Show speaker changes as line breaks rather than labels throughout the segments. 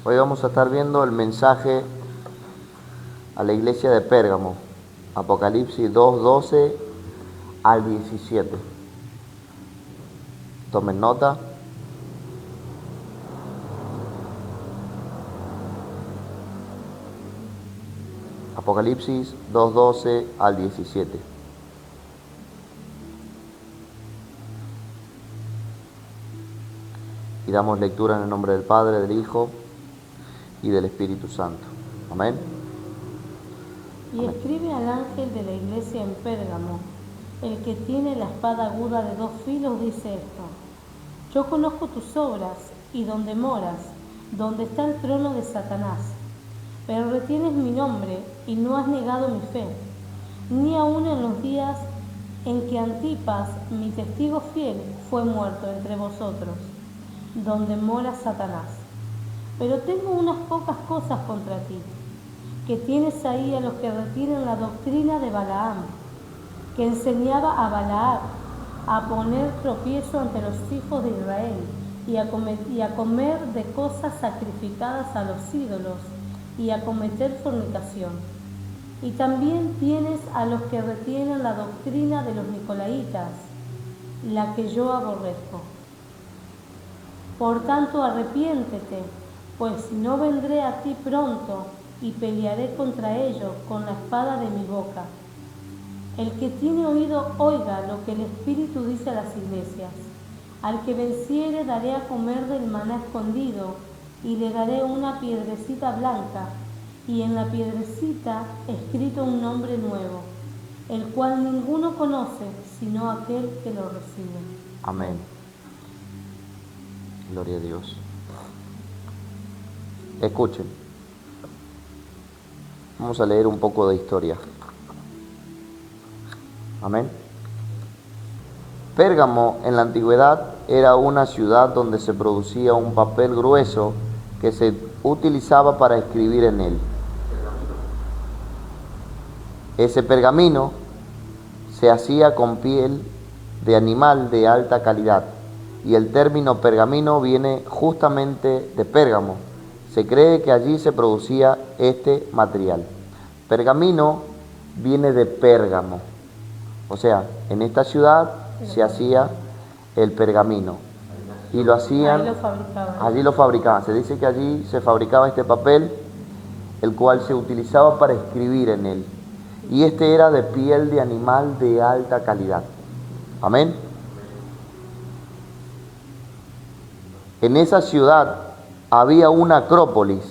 Hoy vamos a estar viendo el mensaje a la iglesia de Pérgamo, Apocalipsis 2:12 al 17. Tomen nota. Apocalipsis 2:12 al 17. Y damos lectura en el nombre del Padre, del Hijo y del Espíritu Santo. Amén.
Y escribe al ángel de la iglesia en Pérgamo, el que tiene la espada aguda de 2 filos, dice esto: Yo conozco tus obras y donde moras, donde está el trono de Satanás, pero retienes mi nombre y no has negado mi fe, ni aun en los días en que Antipas, mi testigo fiel, fue muerto entre vosotros, donde mora Satanás. Pero tengo unas pocas cosas contra ti, que tienes ahí a los que retienen la doctrina de Balaam, que enseñaba a Balaam a poner tropiezo ante los hijos de Israel y a comer de cosas sacrificadas a los ídolos y a cometer fornicación. Y también tienes a los que retienen la doctrina de los nicolaitas, la que yo aborrezco. Por tanto, arrepiéntete, pues si no vendré a ti pronto y pelearé contra ellos con la espada de mi boca. El que tiene oído, oiga lo que el Espíritu dice a las iglesias. Al que venciere daré a comer del maná escondido, y le daré una piedrecita blanca, y en la piedrecita escrito un nombre nuevo, el cual ninguno conoce sino aquel que lo recibe.
Amén. Gloria a Dios. Escuchen. Vamos a leer un poco de historia. Amén. Pérgamo en la antigüedad era una ciudad donde se producía un papel grueso que se utilizaba para escribir en él. Ese pergamino se hacía con piel de animal de alta calidad, y el término pergamino viene justamente de Pérgamo. Se cree que allí se producía este material. Pergamino viene de Pérgamo, o sea, en esta ciudad se hacía el pergamino y lo hacían, allí lo fabricaban. Se dice que allí se fabricaba este papel, el cual se utilizaba para escribir en él, y este era de piel de animal de alta calidad. Amén. En esa ciudad había una acrópolis,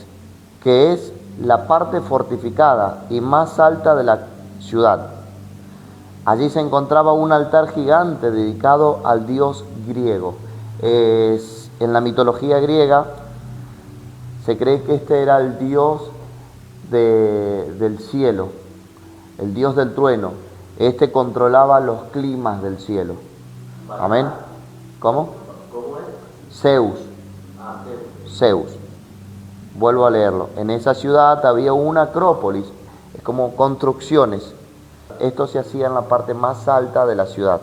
que es la parte fortificada y más alta de la ciudad. Allí se encontraba un altar gigante dedicado al dios griego. En la mitología griega se cree que este era el dios del cielo, el dios del trueno. Este controlaba los climas del cielo. Amén. ¿Cómo?
¿Cómo es?
Zeus. Zeus. Vuelvo a leerlo. En esa ciudad había una acrópolis, es como construcciones. Esto se hacía en la parte más alta de la ciudad.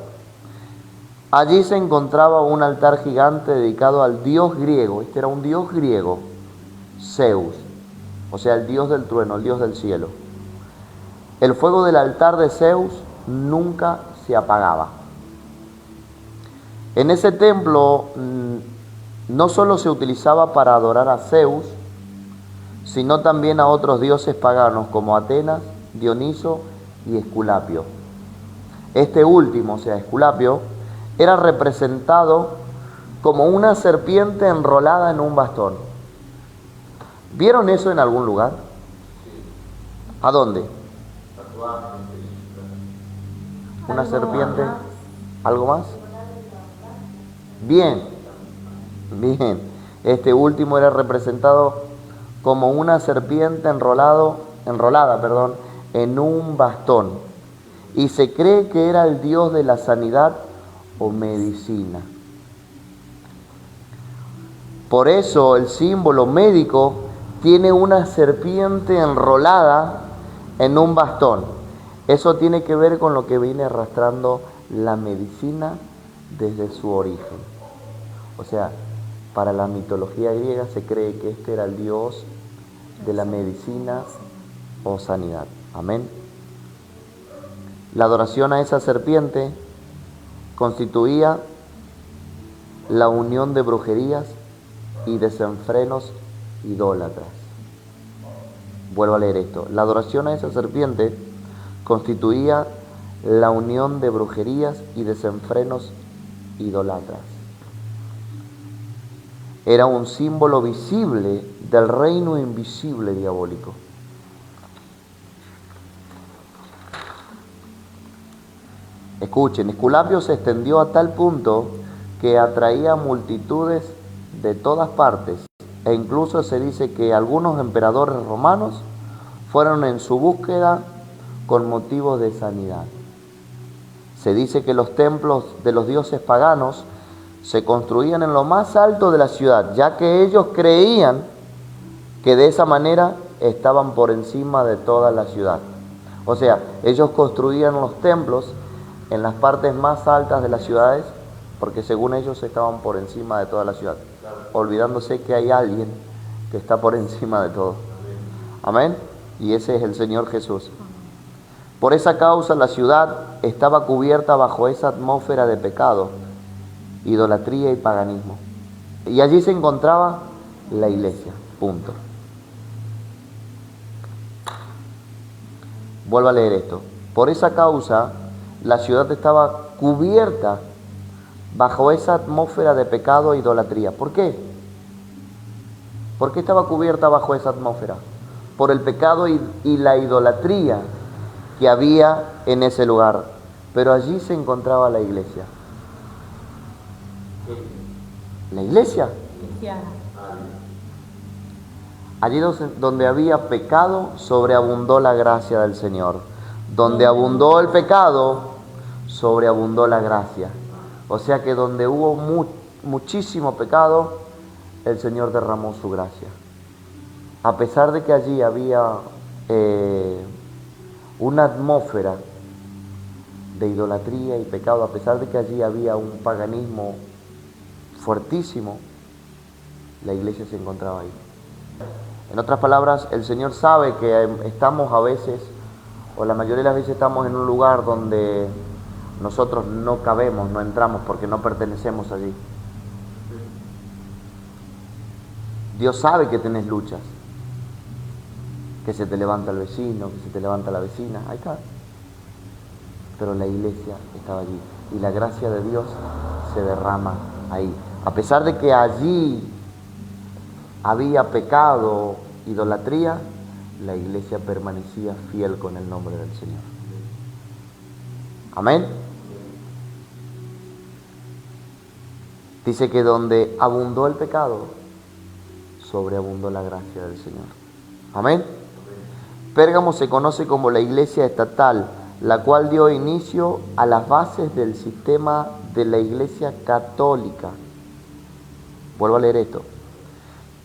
Allí se encontraba un altar gigante dedicado al dios griego. Este era un dios griego, Zeus, o sea, el dios del trueno, el dios del cielo. El fuego del altar de Zeus nunca se apagaba. En ese templo no solo se utilizaba para adorar a Zeus, sino también a otros dioses paganos como Atenas, Dioniso y Esculapio. Este último, o sea, Esculapio, era representado como una serpiente enrolada en un bastón. ¿Vieron eso en algún lugar? ¿A dónde? Una serpiente. ¿Algo más? Bien. Este último era representado como una serpiente enrolada, en un bastón. Y se cree que era el dios de la sanidad o medicina. Por eso el símbolo médico tiene una serpiente enrolada en un bastón. Eso tiene que ver con lo que viene arrastrando la medicina desde su origen. O sea, Para la mitología griega se cree que este era el dios de la medicina o sanidad. Amén. La adoración a esa serpiente constituía la unión de brujerías y desenfrenos idólatras. Vuelvo a leer esto. La adoración a esa serpiente constituía la unión de brujerías y desenfrenos idólatras. Era un símbolo visible del reino invisible diabólico. Escuchen, Esculapio se extendió a tal punto que atraía multitudes de todas partes, e incluso se dice que algunos emperadores romanos fueron en su búsqueda con motivos de sanidad. Se dice que los templos de los dioses paganos se construían en lo más alto de la ciudad, ya que ellos creían que de esa manera estaban por encima de toda la ciudad. O sea, ellos construían los templos en las partes más altas de las ciudades, porque según ellos estaban por encima de toda la ciudad, olvidándose que hay alguien que está por encima de todo. Amén. Y ese es el Señor Jesús. Por esa causa la ciudad estaba cubierta bajo esa atmósfera de pecado, idolatría y paganismo. Y allí se encontraba la iglesia. Punto. Vuelvo a leer esto. Por esa causa la ciudad estaba cubierta bajo esa atmósfera de pecado e idolatría. ¿Por qué? ¿Por qué estaba cubierta bajo esa atmósfera? Por el pecado y la idolatría que había en ese lugar. Pero allí se encontraba la iglesia. La iglesia. Allí donde había pecado, sobreabundó la gracia del Señor. Donde abundó el pecado, sobreabundó la gracia. O sea que donde hubo muchísimo pecado, el Señor derramó su gracia. A pesar de que allí había una atmósfera de idolatría y pecado, a pesar de que allí había un paganismo fuertísimo, la iglesia se encontraba ahí. En otras palabras, el Señor sabe que estamos a veces, o la mayoría de las veces estamos en un lugar donde nosotros no cabemos, no entramos porque no pertenecemos allí. Dios sabe que tenés luchas, que se te levanta el vecino, que se te levanta la vecina, ahí está. Pero la iglesia estaba allí y la gracia de Dios se derrama ahí. A pesar de que allí había pecado, idolatría, la iglesia permanecía fiel con el nombre del Señor. Amén. Dice que donde abundó el pecado, sobreabundó la gracia del Señor. Amén. Pérgamo se conoce como la iglesia estatal, la cual dio inicio a las bases del sistema de la iglesia católica. Vuelvo a leer esto.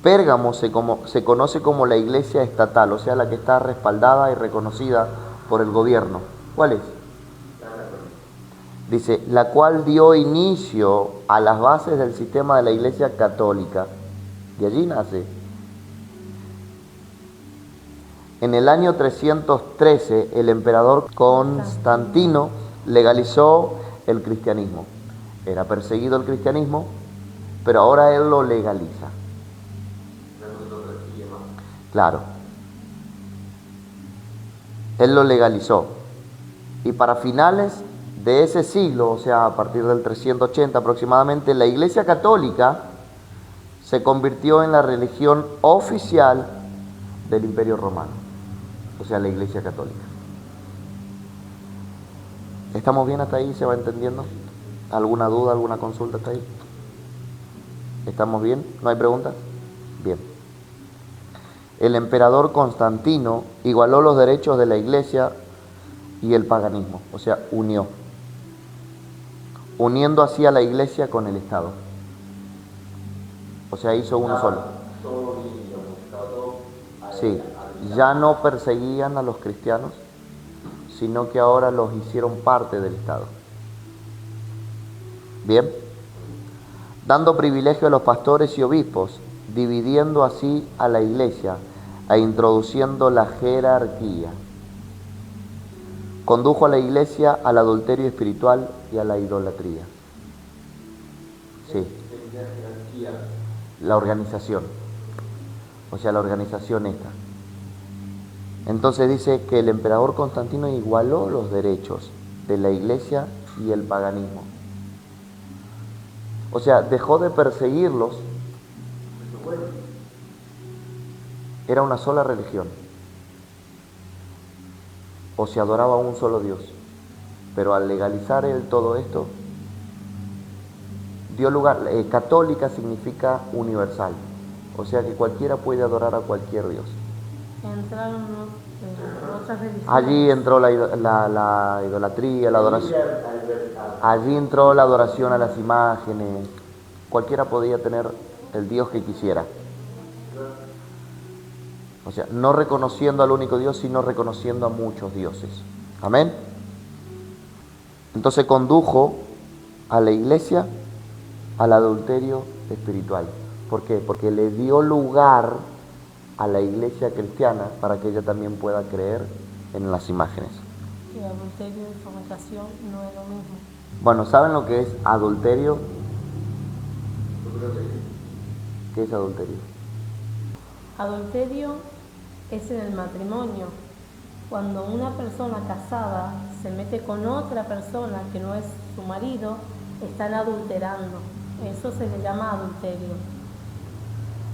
Pérgamo se conoce como la iglesia estatal, o sea, la que está respaldada y reconocida por el gobierno. ¿Cuál es? Dice, la cual dio inicio a las bases del sistema de la iglesia católica. De allí nace. En el año 313, el emperador Constantino legalizó el cristianismo. Era perseguido el cristianismo, pero ahora él lo legaliza. Claro. Él lo legalizó. Y para finales de ese siglo, o sea, a partir del 380 aproximadamente, la Iglesia Católica se convirtió en la religión oficial del Imperio Romano. O sea, la Iglesia Católica. ¿Estamos bien hasta ahí? ¿Se va entendiendo? ¿Alguna duda, alguna consulta hasta ahí? ¿Estamos bien? ¿No hay preguntas? Bien. El emperador Constantino igualó los derechos de la iglesia y el paganismo, o sea, uniendo así a la iglesia con el Estado. O sea, hizo uno solo. Sí, ya no perseguían a los cristianos, sino que ahora los hicieron parte del Estado. Bien. dando privilegio a los pastores y obispos, dividiendo así a la iglesia e introduciendo la jerarquía. Condujo a la iglesia al adulterio espiritual y a la idolatría. Sí. La organización. O sea, la organización esta. Entonces dice que el emperador Constantino igualó los derechos de la iglesia y el paganismo. O sea, dejó de perseguirlos. Era una sola religión. O se adoraba a un solo Dios. Pero al legalizar él todo esto, dio lugar, católica significa universal. O sea que cualquiera puede adorar a cualquier Dios.
Entraron otras religiones.
Allí entró la idolatría, la adoración. Allí entró la adoración a las imágenes. Cualquiera podía tener el Dios que quisiera. O sea, no reconociendo al único Dios, sino reconociendo a muchos dioses. Amén. Entonces condujo a la iglesia al adulterio espiritual. ¿Por qué? Porque le dio lugar a la iglesia cristiana para que ella también pueda creer en las imágenes.
Y adulterio y fornicación no es lo mismo.
Bueno, ¿saben lo que es adulterio? ¿Qué es adulterio?
Adulterio es en el matrimonio. Cuando una persona casada se mete con otra persona que no es su marido, están adulterando. Eso se le llama adulterio.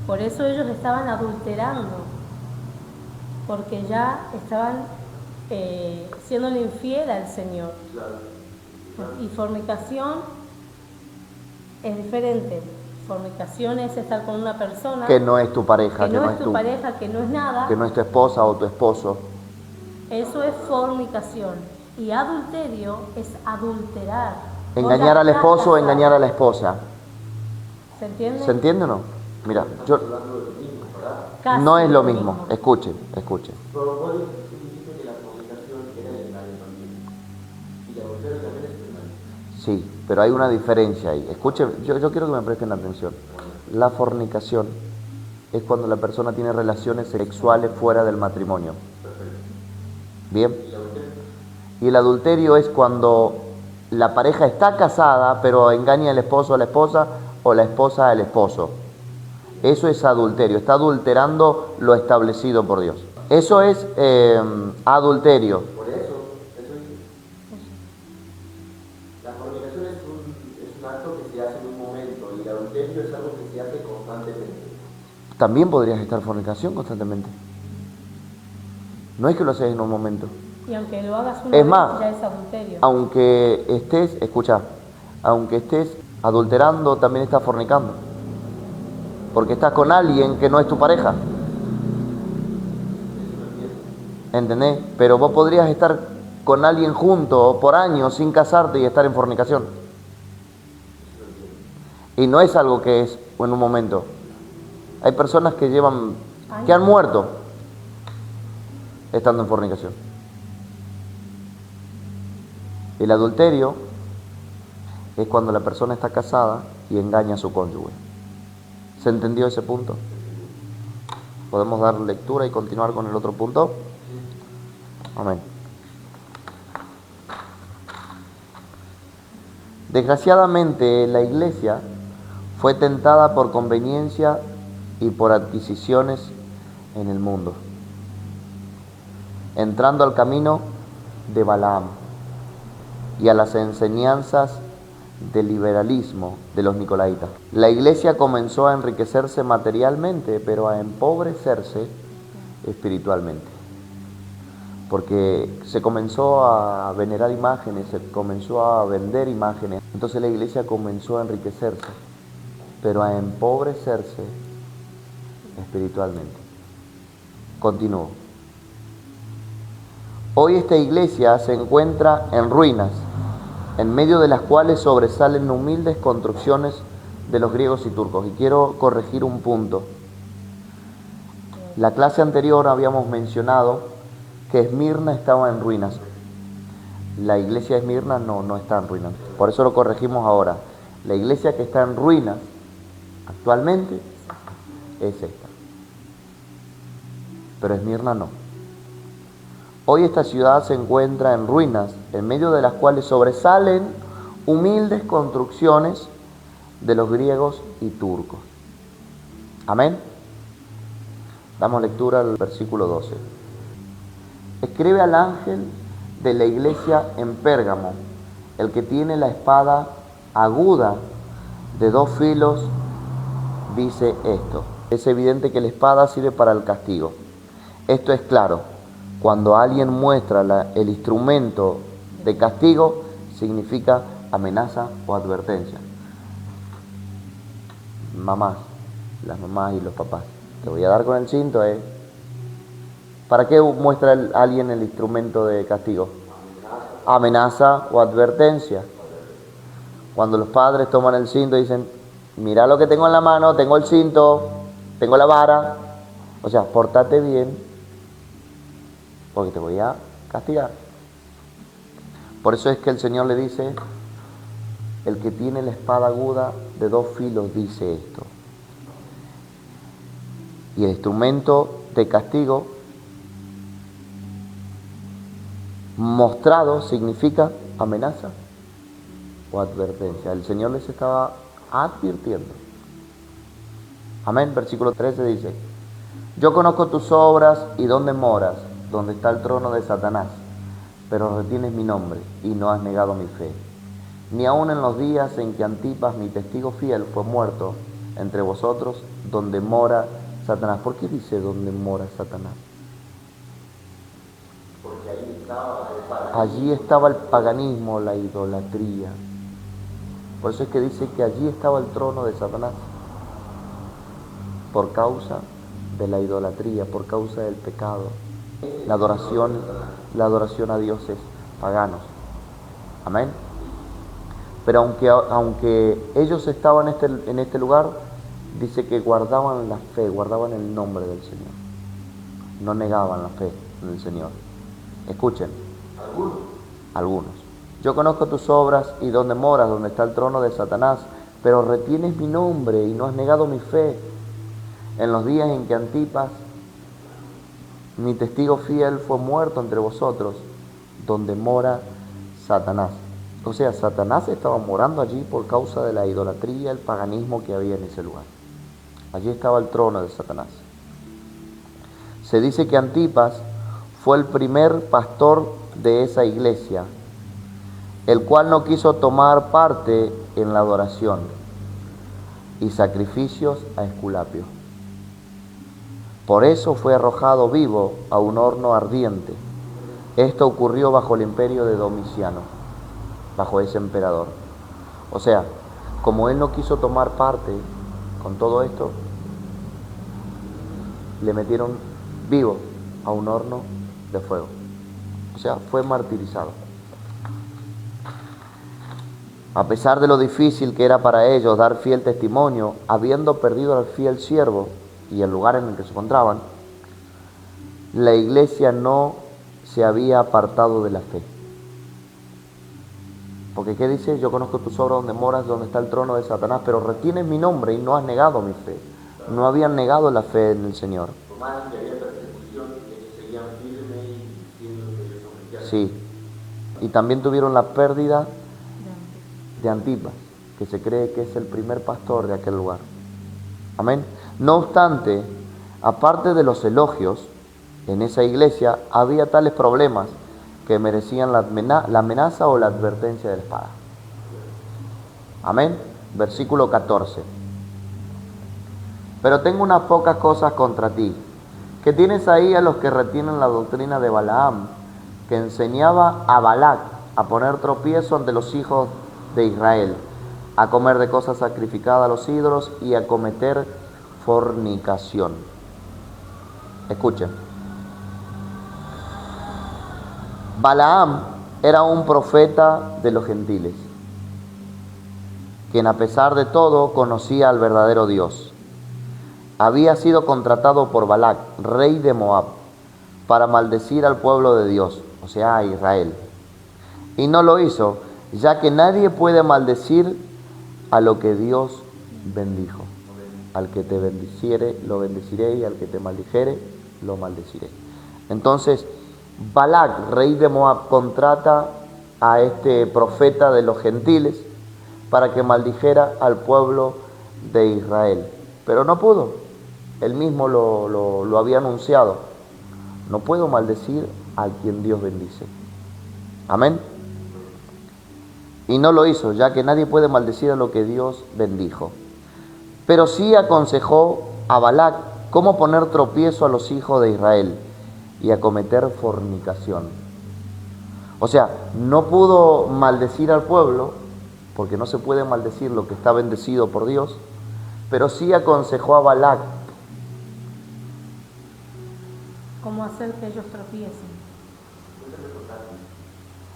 Por eso ellos estaban adulterando, porque ya estaban siéndole infiel al Señor. Y fornicación es diferente. Fornicación es estar con una persona
que no es tu pareja,
que no es tu pareja, que no es nada,
que no es tu esposa o tu esposo.
Eso es fornicación. Y adulterio es adulterar.
Engañar al esposo o engañar a la esposa.
¿Se entiende?
¿Se entiende o no? Mira, yo
Casi
no es lo mismo. Escuchen.
Pero vos dijiste que la fornicación era el engaño también. Y el adulterio también es el engaño.
Sí, pero hay una diferencia ahí. Escuchen, yo quiero que me presten atención. La fornicación es cuando la persona tiene relaciones sexuales fuera del matrimonio. ¿Bien? Y el adulterio es cuando la pareja está casada, pero engaña al esposo a la esposa o la esposa al esposo. Eso es adulterio, está adulterando lo establecido por Dios. Eso es adulterio.
Por eso es. La fornicación es un acto que se hace en un momento y el adulterio es algo que se hace constantemente.
También podrías estar en fornicación constantemente. No es que lo haces en un momento.
Y aunque lo hagas una
Es
vez,
más,
ya es adulterio.
aunque estés adulterando, también estás fornicando. Porque estás con alguien que no es tu pareja. ¿Entendés? Pero vos podrías estar con alguien junto por años sin casarte y estar en fornicación. Y no es algo que es en un momento. Hay personas que han muerto estando en fornicación. El adulterio es cuando la persona está casada y engaña a su cónyuge. ¿Se entendió ese punto? ¿Podemos dar lectura y continuar con el otro punto? Amén. Desgraciadamente, la iglesia fue tentada por conveniencia y por adquisiciones en el mundo, entrando al camino de Balaam y a las enseñanzas del liberalismo de los nicolaitas. La iglesia comenzó a enriquecerse materialmente, pero a empobrecerse espiritualmente, porque se comenzó a venerar imágenes, se comenzó a vender imágenes. Entonces la iglesia comenzó a enriquecerse, pero a empobrecerse espiritualmente. Continúo. Hoy esta iglesia se encuentra en ruinas, en medio de las cuales sobresalen humildes construcciones de los griegos y turcos. Y quiero corregir un punto. La clase anterior habíamos mencionado que Esmirna estaba en ruinas. La iglesia de Esmirna no está en ruinas. Por eso lo corregimos ahora. La iglesia que está en ruinas actualmente es esta. Pero Esmirna no. Hoy esta ciudad se encuentra en ruinas, en medio de las cuales sobresalen humildes construcciones de los griegos y turcos. Amén. Damos lectura al versículo 12. Escribe al ángel de la iglesia en Pérgamo, el que tiene la espada aguda de 2 filos, dice esto. Es evidente que la espada sirve para el castigo. Esto es claro. Cuando alguien muestra el instrumento de castigo, significa amenaza o advertencia. Mamás, las mamás y los papás, te voy a dar con el cinto, ¿Para qué muestra alguien el instrumento de castigo? Amenaza o advertencia. Cuando los padres toman el cinto y dicen, mira lo que tengo en la mano, tengo el cinto, tengo la vara. O sea, pórtate bien, porque te voy a castigar. Por eso es que el Señor le dice, el que tiene la espada aguda de 2 filos dice esto. Y el instrumento de castigo mostrado significa amenaza o advertencia. El Señor les estaba advirtiendo. Amén. Versículo 13 dice, yo conozco tus obras y dónde moras, donde está el trono de Satanás, pero retienes mi nombre y no has negado mi fe. Ni aun en los días en que Antipas, mi testigo fiel, fue muerto entre vosotros, donde mora Satanás. ¿Por qué dice donde mora Satanás?
Porque
allí estaba el paganismo, la idolatría. Por eso es que dice que allí estaba el trono de Satanás. Por causa de la idolatría, por causa del pecado, la adoración a dioses paganos. Amén. Pero aunque ellos estaban en este lugar, dice que guardaban la fe, guardaban el nombre del Señor. No negaban la fe en el Señor. Escuchen. Algunos. Yo conozco tus obras y dónde moras, donde está el trono de Satanás, pero retienes mi nombre y no has negado mi fe. En los días en que Antipas, mi testigo fiel, fue muerto entre vosotros, donde mora Satanás. O sea, Satanás estaba morando allí por causa de la idolatría, el paganismo que había en ese lugar. Allí estaba el trono de Satanás. Se dice que Antipas fue el primer pastor de esa iglesia, el cual no quiso tomar parte en la adoración y sacrificios a Esculapio. Por eso fue arrojado vivo a un horno ardiente. Esto ocurrió bajo el imperio de Domiciano, bajo ese emperador. O sea, como él no quiso tomar parte con todo esto, le metieron vivo a un horno de fuego. O sea, fue martirizado. A pesar de lo difícil que era para ellos dar fiel testimonio, habiendo perdido al fiel siervo y el lugar en el que se encontraban, la iglesia no se había apartado de la fe. Porque ¿qué dice? Yo conozco tus obras, donde moras, donde está el trono de Satanás, pero retienes mi nombre y no has negado mi fe. No habían negado la fe en el Señor.
Por más que había persecución, ellos seguían firmes y diciendo que ellos son cristianos.
Sí. Y también tuvieron la pérdida de Antipas, que se cree que es el primer pastor de aquel lugar. Amén. No obstante, aparte de los elogios, en esa iglesia había tales problemas que merecían la amenaza o la advertencia de la espada. Amén. Versículo 14. Pero tengo unas pocas cosas contra ti, que tienes ahí a los que retienen la doctrina de Balaam, que enseñaba a Balac a poner tropiezo ante los hijos de Israel, a comer de cosas sacrificadas a los ídolos y a cometer fornicación. Escuchen. Balaam era un profeta de los gentiles, quien a pesar de todo conocía al verdadero Dios. Había sido contratado por Balac, rey de Moab, para maldecir al pueblo de Dios, o sea, a Israel. Y no lo hizo, ya que nadie puede maldecir a lo que Dios bendijo. Al que te bendiciere, lo bendeciré, y al que te maldijere, lo maldeciré. Entonces, Balac, rey de Moab, contrata a este profeta de los gentiles para que maldijera al pueblo de Israel. Pero no pudo. Él mismo lo había anunciado. No puedo maldecir a quien Dios bendice. Amén. Y no lo hizo, ya que nadie puede maldecir a lo que Dios bendijo. Pero sí aconsejó a Balac cómo poner tropiezo a los hijos de Israel y a cometer fornicación. O sea, no pudo maldecir al pueblo, porque no se puede maldecir lo que está bendecido por Dios, pero sí aconsejó a Balac
cómo hacer que ellos tropiecen.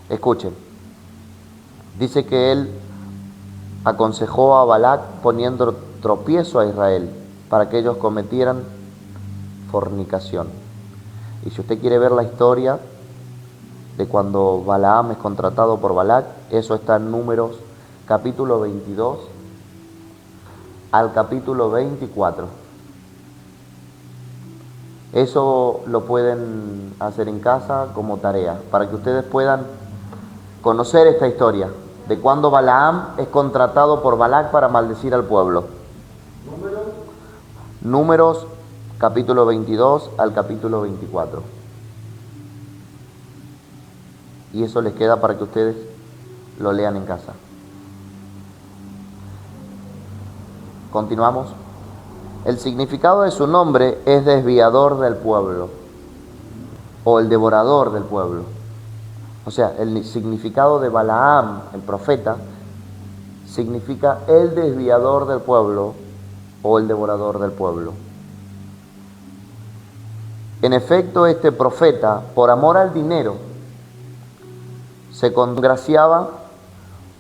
Escuchen, dice que él aconsejó a Balac poniendo tropiezo a Israel para que ellos cometieran fornicación. Y si usted quiere ver la historia de cuando Balaam es contratado por Balac, eso está en Números capítulo 22 al capítulo 24. Eso lo pueden hacer en casa como tarea, para que ustedes puedan conocer esta historia de cuando Balaam es contratado por Balac para maldecir al pueblo. Números capítulo 22 al capítulo 24. Y eso les queda para que ustedes lo lean en casa. Continuamos. El significado de su nombre es desviador del pueblo, o el devorador del pueblo. O sea, el significado de Balaam, el profeta, significa el desviador del pueblo o el devorador del pueblo. En efecto, este profeta, por amor al dinero, se congraciaba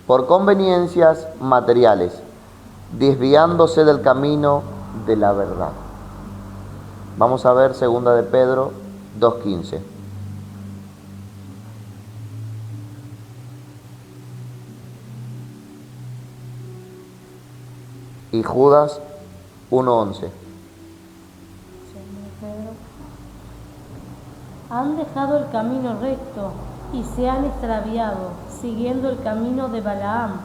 por conveniencias materiales, desviándose del camino de la verdad. Vamos a ver 2 de Pedro 2:15. Y Judas 1:11.
Han dejado el camino recto y se han extraviado, siguiendo el camino de Balaam,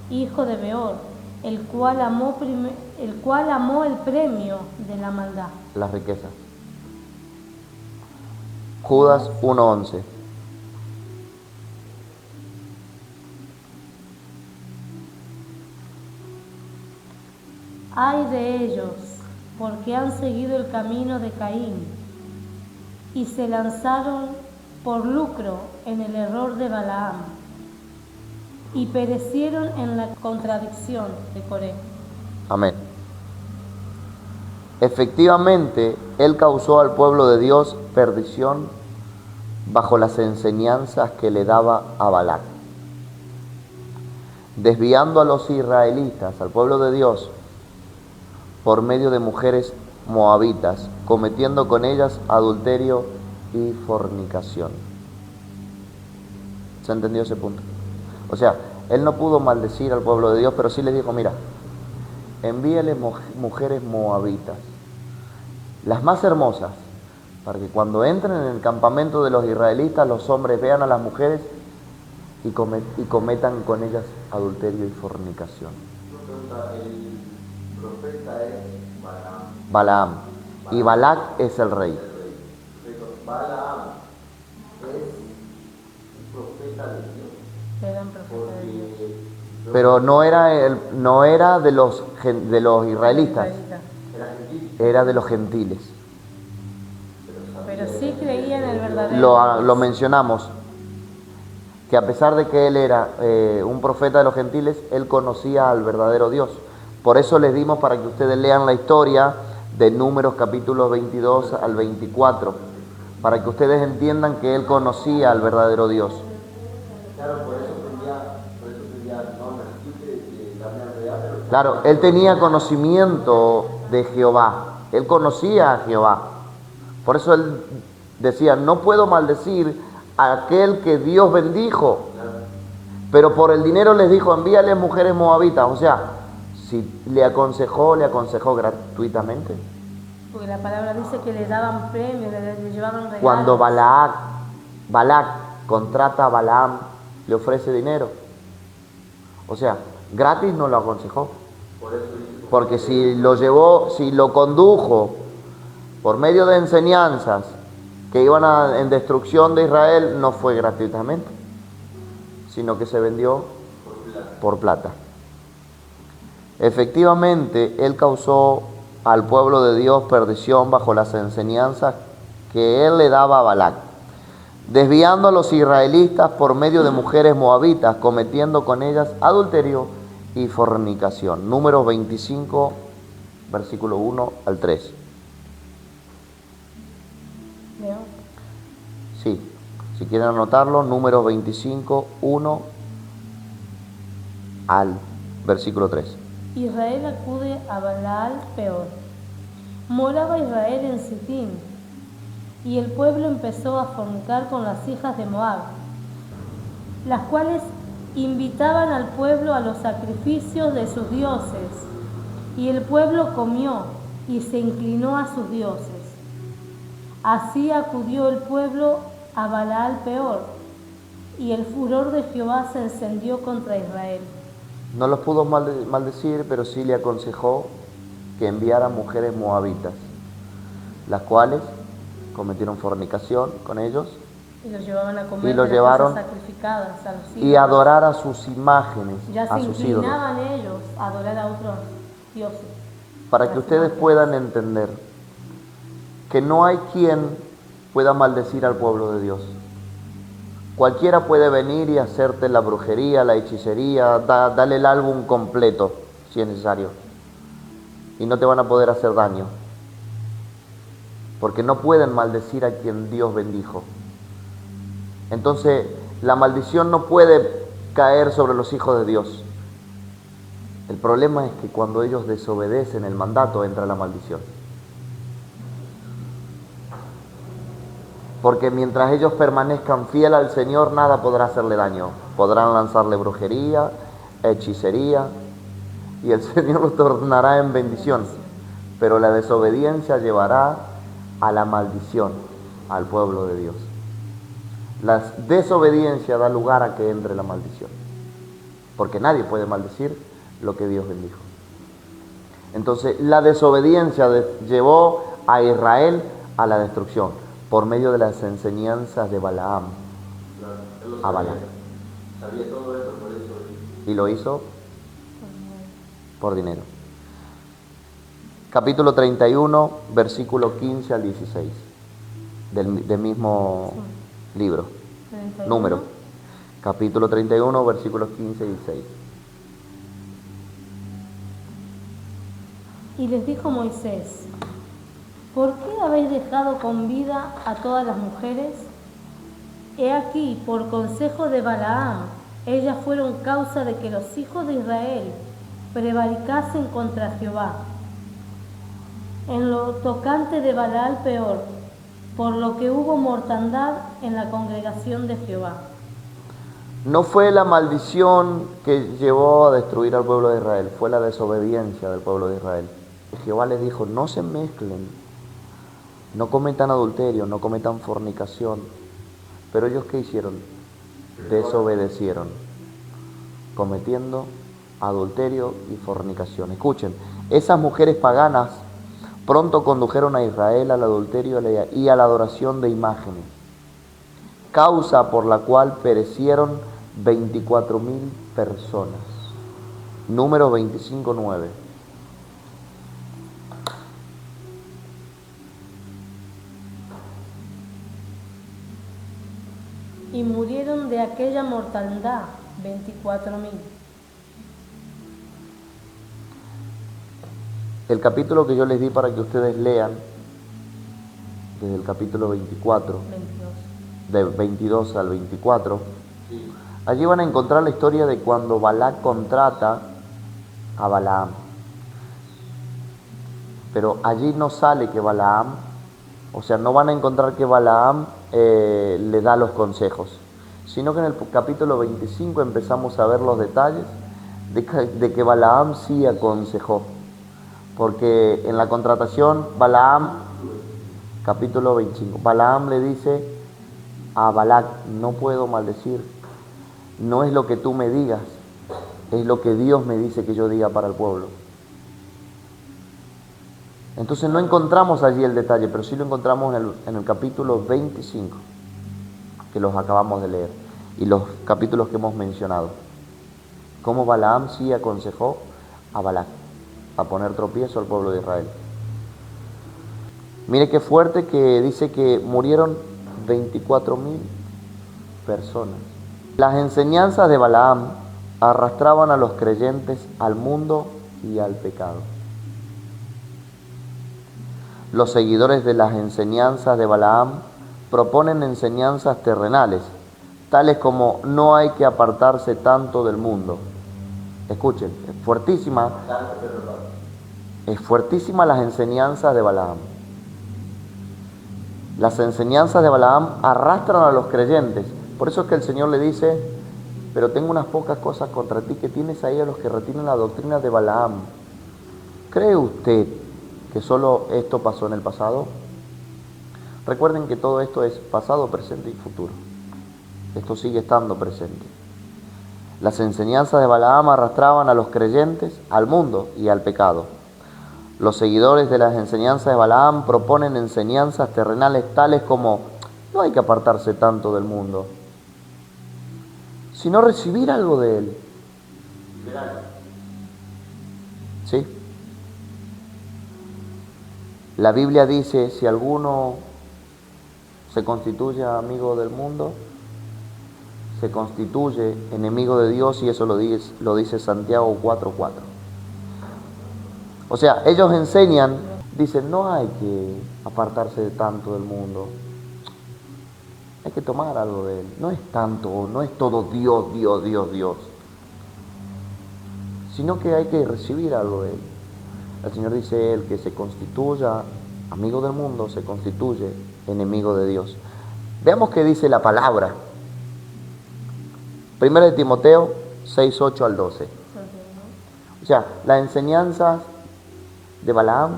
hijo de Beor, el cual amó el premio de la maldad.
Las riquezas. Judas 1:11.
Ay de ellos, porque han seguido el camino de Caín y se lanzaron por lucro en el error de Balaam y perecieron en la contradicción de Coré.
Amén. Efectivamente, él causó al pueblo de Dios perdición bajo las enseñanzas que le daba a Balac, desviando a los israelitas, al pueblo de Dios, por medio de mujeres moabitas, cometiendo con ellas adulterio y fornicación. ¿Se entendió ese punto? O sea, él no pudo maldecir al pueblo de Dios, pero sí les dijo, mira, envíale mujeres moabitas, las más hermosas, para que cuando entren en el campamento de los israelitas, los hombres vean a las mujeres y cometan con ellas adulterio y fornicación.
El profeta es
Balaam. Y Balac es el rey.
Balaam es un profeta de Dios.
Eran profetas de Dios.
Pero no era de los israelitas, era de los gentiles.
Pero sí creían en el verdadero.
Lo mencionamos, que a pesar de que él era un profeta de los gentiles, él conocía al verdadero Dios. Por eso les dimos para que ustedes lean la historia de Números capítulos 22 al 24, para que ustedes entiendan que él conocía al verdadero Dios.
Claro, por eso tenía no naciste la realidad, pero
Claro, él tenía conocimiento de Jehová, él conocía a Jehová. Por eso él decía, no puedo maldecir a aquel que Dios bendijo. Pero por el dinero les dijo, envíales mujeres moabitas. O sea, si le aconsejó gratuitamente.
Porque la palabra dice que le daban premios, le llevaban regalos.
Cuando Balac contrata a Balaam, le ofrece dinero. O sea, gratis no lo aconsejó. Porque si lo condujo por medio de enseñanzas que iban en destrucción de Israel, no fue gratuitamente, sino que se vendió por plata. Efectivamente, él causó al pueblo de Dios perdición bajo las enseñanzas que él le daba a Balac, desviando a los israelitas por medio de mujeres moabitas, cometiendo con ellas adulterio y fornicación. Números 25, versículo 1 al 3.
¿Leo?
Sí, si quieren anotarlo, Números 25, 1 al versículo 3.
Israel acude a Baal Peor. Moraba Israel en Sitín, y el pueblo empezó a fornicar con las hijas de Moab, las cuales invitaban al pueblo a los sacrificios de sus dioses, y el pueblo comió y se inclinó a sus dioses. Así acudió el pueblo a Baal Peor, y el furor de Jehová se encendió contra Israel.
No los pudo maldecir, pero sí le aconsejó que enviara mujeres moabitas, las cuales cometieron fornicación con ellos
Y los llevaban a comer
y los
de las
llevaron
cosas sacrificadas a los ídolos.
y adorar a sus imágenes,
Ya
a
se
sus ídolos.
inclinaban ellos a adorar a otros dioses.
Para que ustedes puedan entender que no hay quien pueda maldecir al pueblo de Dios. Cualquiera puede venir y hacerte la brujería, la hechicería, dale el álbum completo si es necesario. Y no te van a poder hacer daño. Porque no pueden maldecir a quien Dios bendijo. Entonces, la maldición no puede caer sobre los hijos de Dios. El problema es que cuando ellos desobedecen el mandato entra la maldición. Porque mientras ellos permanezcan fieles al Señor, nada podrá hacerle daño. Podrán lanzarle brujería, hechicería, y el Señor los tornará en bendición. Pero la desobediencia llevará a la maldición al pueblo de Dios. La desobediencia da lugar a que entre la maldición. Porque nadie puede maldecir lo que Dios bendijo. Entonces, la desobediencia llevó a Israel a la destrucción por medio de las enseñanzas de Balaam a Balac.
Sabía todo eso por eso.
Y lo hizo por dinero. Capítulo 31, versículo 15 al 16 del mismo libro.
31.
Número. Capítulo 31, versículos 15 y 16.
Y les dijo Moisés: ¿por qué habéis dejado con vida a todas las mujeres? He aquí, por consejo de Balaam, ellas fueron causa de que los hijos de Israel prevaricasen contra Jehová. En lo tocante de Baal Peor, por lo que hubo mortandad en la congregación de Jehová.
No fue la maldición que llevó a destruir al pueblo de Israel, fue la desobediencia del pueblo de Israel. Y Jehová les dijo: no se mezclen, no cometan adulterio, no cometan fornicación. Pero ellos, ¿qué hicieron? Desobedecieron, cometiendo adulterio y fornicación. Escuchen, esas mujeres paganas pronto condujeron a Israel al adulterio y a la adoración de imágenes, causa por la cual perecieron 24,000 personas. Números 25:9.
Y murieron de aquella mortandad 24,000.
El capítulo que yo les di para que ustedes lean, desde el capítulo 24,
22.
de 22 al 24, allí van a encontrar la historia de cuando Balac contrata a Balaam. Pero allí no sale que Balaam, o sea, no van a encontrar que Balaam le da los consejos, sino que en el capítulo 25 empezamos a ver los detalles de que Balaam sí aconsejó. Porque en la contratación, Balaam, capítulo 25, Balaam le dice a Balac: no puedo maldecir, no es lo que tú me digas, es lo que Dios me dice que yo diga para el pueblo. Entonces no encontramos allí el detalle, pero sí lo encontramos en el capítulo 25, que los acabamos de leer, y los capítulos que hemos mencionado. Cómo Balaam sí aconsejó a Balac a poner tropiezo al pueblo de Israel. Mire qué fuerte, que dice que murieron 24,000 personas. Las enseñanzas de Balaam arrastraban a los creyentes al mundo y al pecado. Los seguidores de las enseñanzas de Balaam proponen enseñanzas terrenales, tales como no hay que apartarse tanto del mundo. Escuchen, es fuertísima las enseñanzas de Balaam. Las enseñanzas de Balaam arrastran a los creyentes. Por eso es que el Señor le dice: pero tengo unas pocas cosas contra ti, que tienes ahí a los que retienen la doctrina de Balaam. ¿Cree usted que solo esto pasó en el pasado? Recuerden que todo esto es pasado, presente y futuro. Esto sigue estando presente. Las enseñanzas de Balaam arrastraban a los creyentes al mundo y al pecado. Los seguidores de las enseñanzas de Balaam proponen enseñanzas terrenales tales como no hay que apartarse tanto del mundo, sino recibir algo de él. ¿Sí? La Biblia dice: si alguno se constituye amigo del mundo, se constituye enemigo de Dios, y eso lo dice Santiago 4:4. O sea, ellos enseñan, dicen: no hay que apartarse de tanto del mundo, hay que tomar algo de él. No es tanto, no es todo Dios, Dios, Dios, Dios, sino que hay que recibir algo de él. El Señor dice: el que se constituya amigo del mundo se constituye enemigo de Dios. Veamos qué dice la palabra. 1 de Timoteo 6:8 al 12. O sea, las enseñanzas de Balaam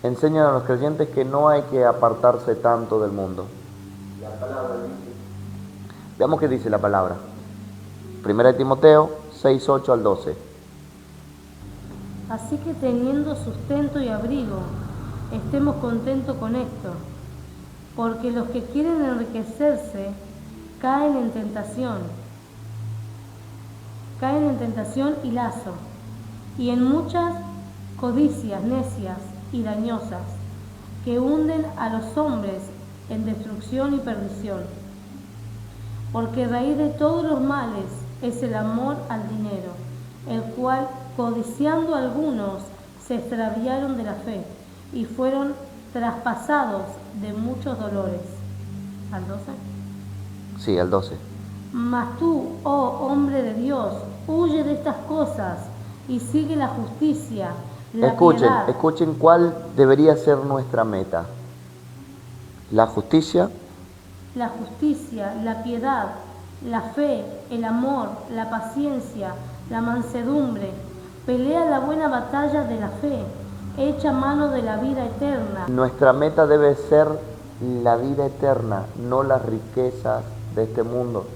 enseñan a los creyentes que no hay que apartarse tanto del mundo. La palabra dice. Veamos qué dice la palabra. 1 de Timoteo 6:8 al 12.
Así que teniendo sustento y abrigo, estemos contentos con esto, porque los que quieren enriquecerse caen en tentación y lazo, y en muchas codicias necias y dañosas, que hunden a los hombres en destrucción y perdición. Porque raíz de todos los males es el amor al dinero, el cual, codiciando algunos, se extraviaron de la fe y fueron traspasados de muchos dolores. ¿Al 12?
Sí, al 12.
Mas tú, oh hombre de Dios, huye de estas cosas y sigue la justicia, la piedad.
Escuchen cuál debería ser nuestra meta. La justicia,
la piedad, la fe, el amor, la paciencia, la mansedumbre. Pelea la buena batalla de la fe, echa mano de la vida eterna.
Nuestra meta debe ser la vida eterna, no las riquezas de este mundo.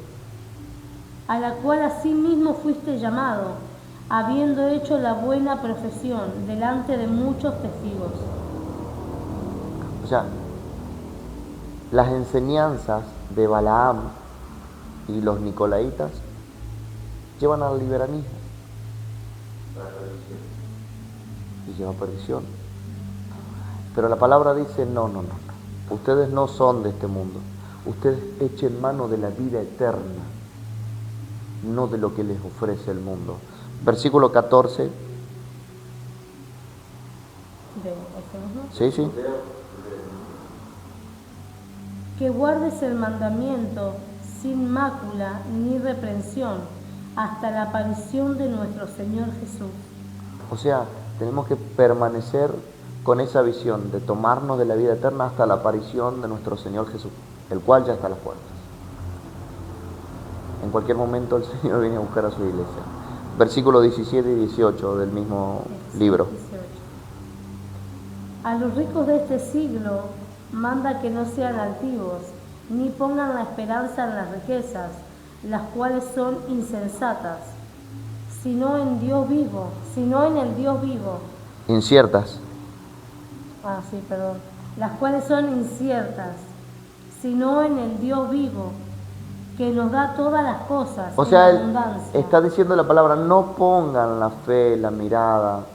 A la cual asimismo fuiste llamado, habiendo hecho la buena profesión delante de muchos testigos.
O sea, las enseñanzas de Balaam y los nicolaitas llevan al liberalismo y lleva perdición. Pero la palabra dice: no, ustedes no son de este mundo, ustedes echen mano de la vida eterna, no de lo que les ofrece el mundo. Versículo 14. Sí.
Que guardes el mandamiento sin mácula ni reprensión hasta la aparición de nuestro Señor Jesús.
O sea, tenemos que permanecer con esa visión de tomarnos de la vida eterna hasta la aparición de nuestro Señor Jesús, el cual ya está a las puertas. En cualquier momento el Señor viene a buscar a su iglesia. Versículos 17 y 18 del mismo libro.
18. A los ricos de este siglo manda que no sean altivos, ni pongan la esperanza en las riquezas, las cuales son insensatas, sino en el Dios vivo.
Inciertas.
Las cuales son inciertas, sino en el Dios vivo, que nos da todas las cosas
O sea,
en
él
abundancia.
está diciendo la palabra, no pongan la fe, la mirada,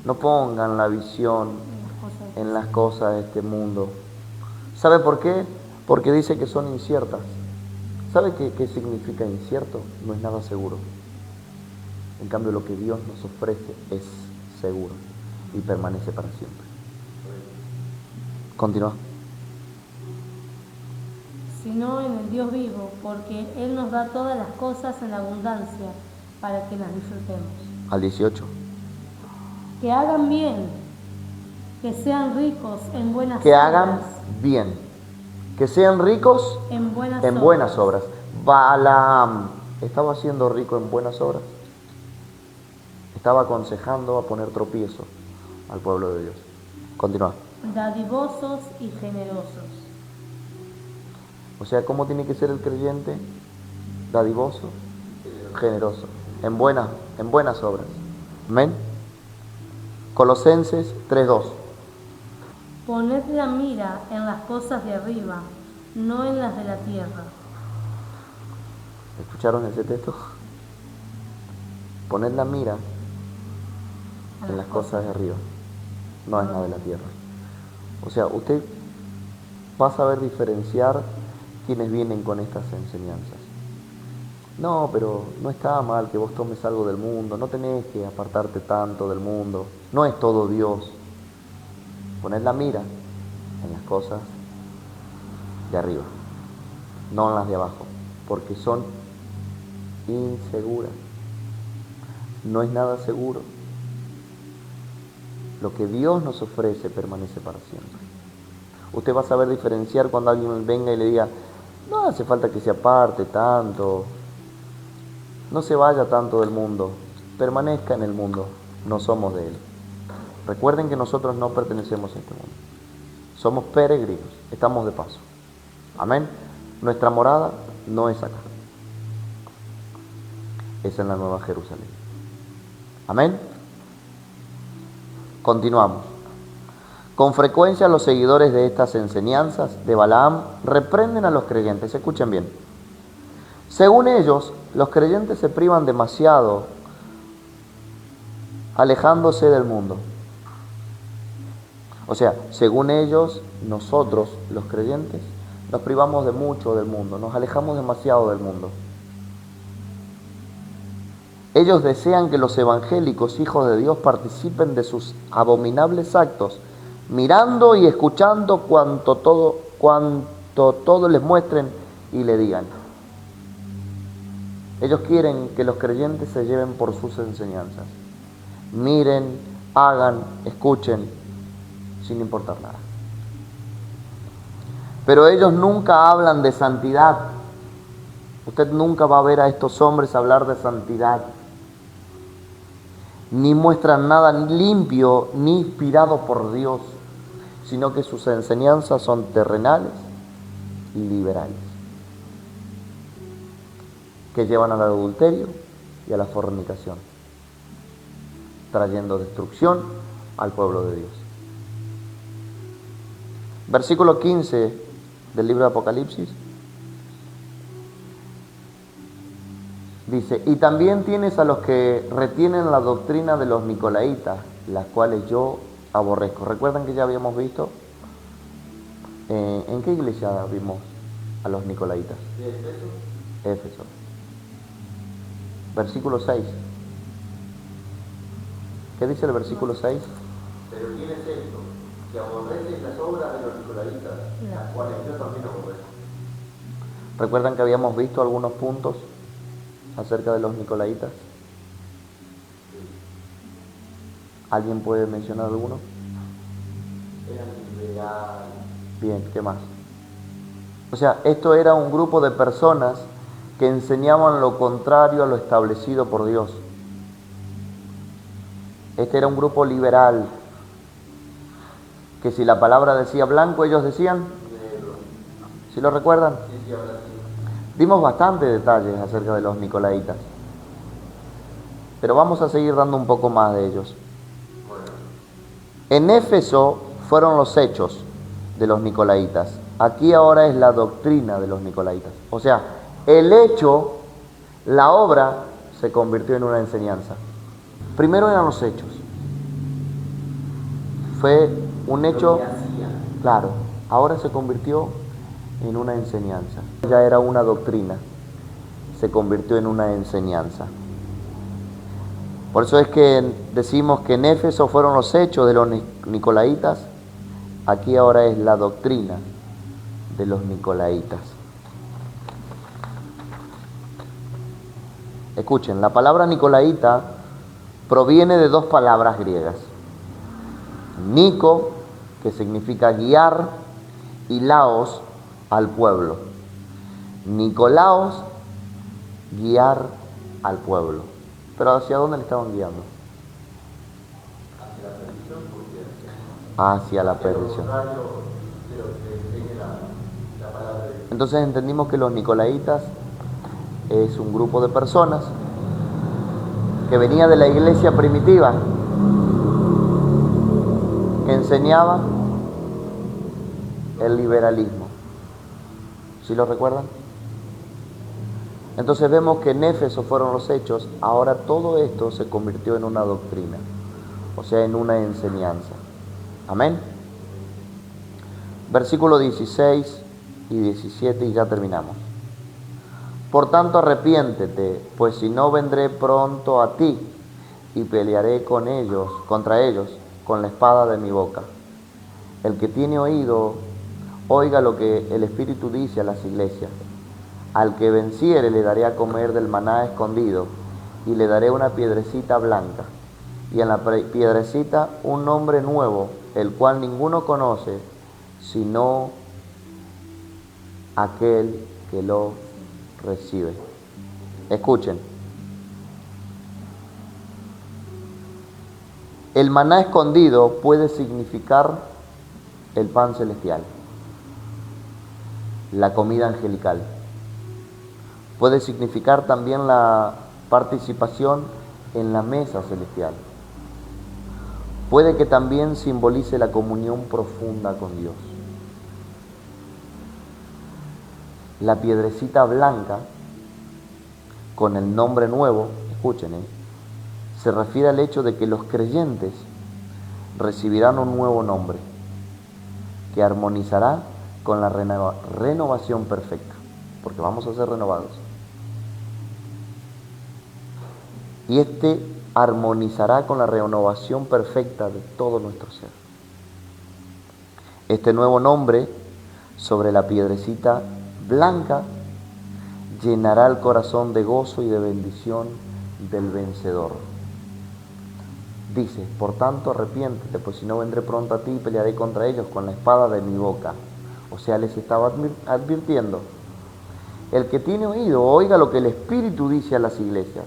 no pongan la visión en las cosas de este mundo. ¿Sabe por qué? Porque dice que son inciertas. ¿Sabe qué significa incierto? No es nada seguro. En cambio, lo que Dios nos ofrece es seguro y permanece para siempre. Continúa.
Sino en el Dios vivo, porque Él nos da todas las cosas en abundancia para que las disfrutemos.
Al 18.
Que hagan bien, que sean ricos en buenas
Que
obras.
hagan bien. Que sean ricos
En
buenas obras. Balaam estaba siendo rico en buenas obras. Estaba aconsejando a poner tropiezo al pueblo de Dios. Continúa.
Dadivosos y generosos.
O sea, ¿cómo tiene que ser el creyente? Dadivoso, generoso, en buenas obras. Amén. Colosenses 3:2.
Poned la mira en las cosas de arriba, no en las de la tierra.
¿Escucharon ese texto? Poned la mira en las cosas de arriba, no en la de la tierra. O sea, usted va a saber diferenciar quienes vienen con estas enseñanzas. No, pero no está mal que vos tomes algo del mundo, no tenés que apartarte tanto del mundo, no es todo Dios. Poned la mira en las cosas de arriba, no en las de abajo, porque son inseguras. No es nada seguro. Lo que Dios nos ofrece permanece para siempre. Usted va a saber diferenciar cuando alguien venga y le diga, no hace falta que se aparte tanto, no se vaya tanto del mundo, permanezca en el mundo, no somos de él. Recuerden que nosotros no pertenecemos a este mundo, somos peregrinos, estamos de paso. Amén. Nuestra morada no es acá, es en la Nueva Jerusalén. Amén. Continuamos. Con frecuencia los seguidores de estas enseñanzas de Balaam reprenden a los creyentes. Escuchen bien. Según ellos, los creyentes se privan demasiado alejándose del mundo. O sea, según ellos, nosotros, los creyentes, nos privamos de mucho del mundo, nos alejamos demasiado del mundo. Ellos desean que los evangélicos, hijos de Dios, participen de sus abominables actos, mirando y escuchando cuanto todo les muestren y le digan. Ellos quieren que los creyentes se lleven por sus enseñanzas. Miren, hagan, escuchen, sin importar nada. Pero ellos nunca hablan de santidad. Usted nunca va a ver a estos hombres hablar de santidad. Ni muestran nada limpio ni inspirado por Dios, sino que sus enseñanzas son terrenales y liberales, que llevan al adulterio y a la fornicación, trayendo destrucción al pueblo de Dios. Versículo 15 del libro de Apocalipsis dice: y también tienes a los que retienen la doctrina de los nicolaitas, las cuales yo aborrezco. ¿Recuerdan que ya habíamos visto? ¿En qué iglesia vimos a los nicolaitas? Éfeso. Versículo 6. ¿Qué dice el versículo 6?
Pero tienes esto, que aborreces las obras de los nicolaitas, las cuales yo también aborrezco.
¿Recuerdan que habíamos visto algunos puntos acerca de los nicolaitas? ¿Alguien puede mencionar alguno?
Eran liberales.
Bien, ¿qué más? O sea, esto era un grupo de personas que enseñaban lo contrario a lo establecido por Dios. Este era un grupo liberal, que si la palabra decía blanco, ellos decían negro. ¿Sí lo recuerdan?
Sí, ahora sí.
Dimos bastantes detalles acerca de los nicolaitas, pero vamos a seguir dando un poco más de ellos.
Bueno,
En Éfeso fueron los hechos de los nicolaitas. Aquí ahora es la doctrina de los nicolaitas. O sea, el hecho, la obra, se convirtió en una enseñanza. Primero eran los hechos. Fue un hecho,
lo que hacía.
claro, ahora se convirtió en una enseñanza. Ya era una doctrina, se convirtió en una enseñanza. Por eso es que decimos que en Éfeso fueron los hechos de los nicolaitas, aquí ahora es la doctrina de los nicolaitas. Escuchen, la palabra nicolaita proviene de dos palabras griegas. Nico, que significa guiar, y laos, al pueblo. Nicolaos, guiar al pueblo. Pero ¿hacia dónde le estaban guiando?
Hacia la perdición, porque
Hacia la
lo
perdición.
contrario de lo que enseña la palabra de Dios.
Entonces entendimos que los nicolaitas es un grupo de personas que venía de la iglesia primitiva, que enseñaba el liberalismo. ¿Sí lo recuerdan? Entonces vemos que en Éfeso fueron los hechos, ahora todo esto se convirtió en una doctrina, o sea, en una enseñanza. Amén. Versículo 16 y 17 y ya terminamos. Por tanto, arrepiéntete, pues si no vendré pronto a ti y pelearé con ellos, contra ellos, con la espada de mi boca. El que tiene oído, oiga lo que el Espíritu dice a las iglesias. Al que venciere le daré a comer del maná escondido, y le daré una piedrecita blanca, y en la piedrecita un nombre nuevo, el cual ninguno conoce, sino aquel que lo recibe. Escuchen. El maná escondido puede significar el pan celestial, la comida angelical. Puede significar también la participación en la mesa celestial. Puede que también simbolice la comunión profunda con Dios. La piedrecita blanca, con el nombre nuevo, escuchen, se refiere al hecho de que los creyentes recibirán un nuevo nombre que armonizará con la renovación perfecta, porque vamos a ser renovados. Y este armonizará con la renovación perfecta de todo nuestro ser. Este nuevo nombre sobre la piedrecita blanca llenará el corazón de gozo y de bendición del vencedor. Dice, por tanto arrepiéntete, pues si no vendré pronto a ti y pelearé contra ellos con la espada de mi boca. O sea, les estaba advirtiendo. El que tiene oído, oiga lo que el Espíritu dice a las iglesias.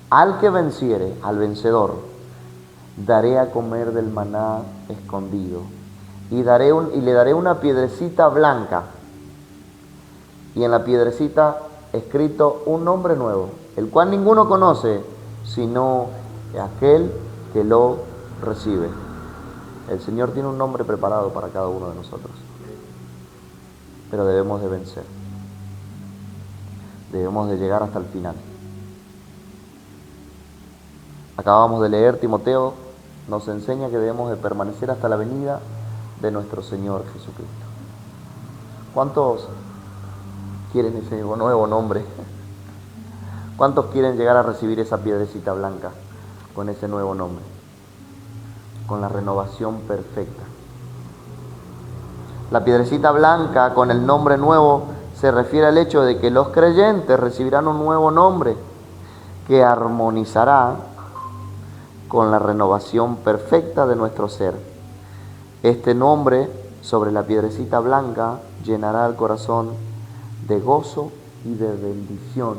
Al que venciere, al vencedor, daré a comer del maná escondido, y le daré una piedrecita blanca, y en la piedrecita escrito un nombre nuevo, el cual ninguno conoce, sino aquel que lo recibe. El Señor tiene un nombre preparado para cada uno de nosotros, pero debemos de vencer. Debemos de llegar hasta el final. Acabamos de leer, Timoteo nos enseña que debemos de permanecer hasta la venida de nuestro Señor Jesucristo. ¿Cuántos quieren ese nuevo nombre? ¿Cuántos quieren llegar a recibir esa piedrecita blanca con ese nuevo nombre? Con la renovación perfecta. La piedrecita blanca con el nombre nuevo se refiere al hecho de que los creyentes recibirán un nuevo nombre que armonizará con la renovación perfecta de nuestro ser. Este nombre sobre la piedrecita blanca llenará el corazón de gozo y de bendición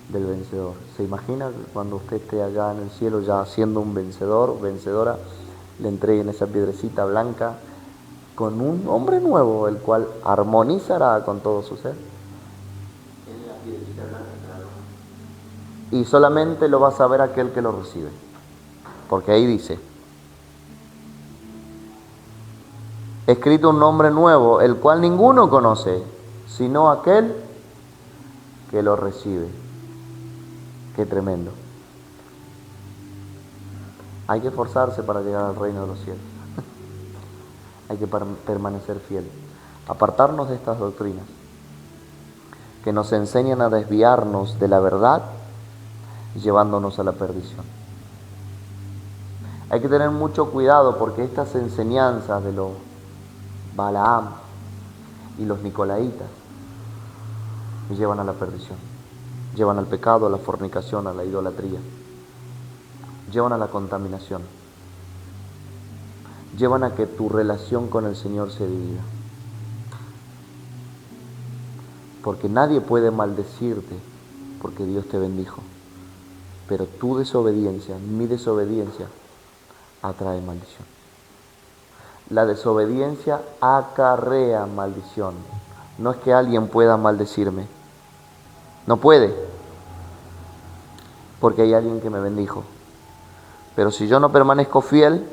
del vencedor. ¿Se imagina que cuando usted esté allá en el cielo ya siendo un vencedor, vencedora, le entreguen esa piedrecita blanca con un hombre nuevo, el cual armonizará con todo su ser?
En la piedrecita blanca está la roja.
Y solamente lo va a saber aquel que lo recibe. Porque ahí dice, escrito un nombre nuevo, el cual ninguno conoce, sino aquel que lo recibe. Qué tremendo. Hay que esforzarse para llegar al reino de los cielos. Hay que permanecer fiel. Apartarnos de estas doctrinas que nos enseñan a desviarnos de la verdad, llevándonos a la perdición. Hay que tener mucho cuidado porque estas enseñanzas de los Balaam y los Nicolaitas llevan a la perdición, llevan al pecado, a la fornicación, a la idolatría, llevan a la contaminación, llevan a que tu relación con el Señor se divida. Porque nadie puede maldecirte porque Dios te bendijo, pero tu desobediencia, mi desobediencia, atrae maldición. La desobediencia acarrea maldición. No es que alguien pueda maldecirme, no puede, porque hay alguien que me bendijo. Pero si yo no permanezco fiel,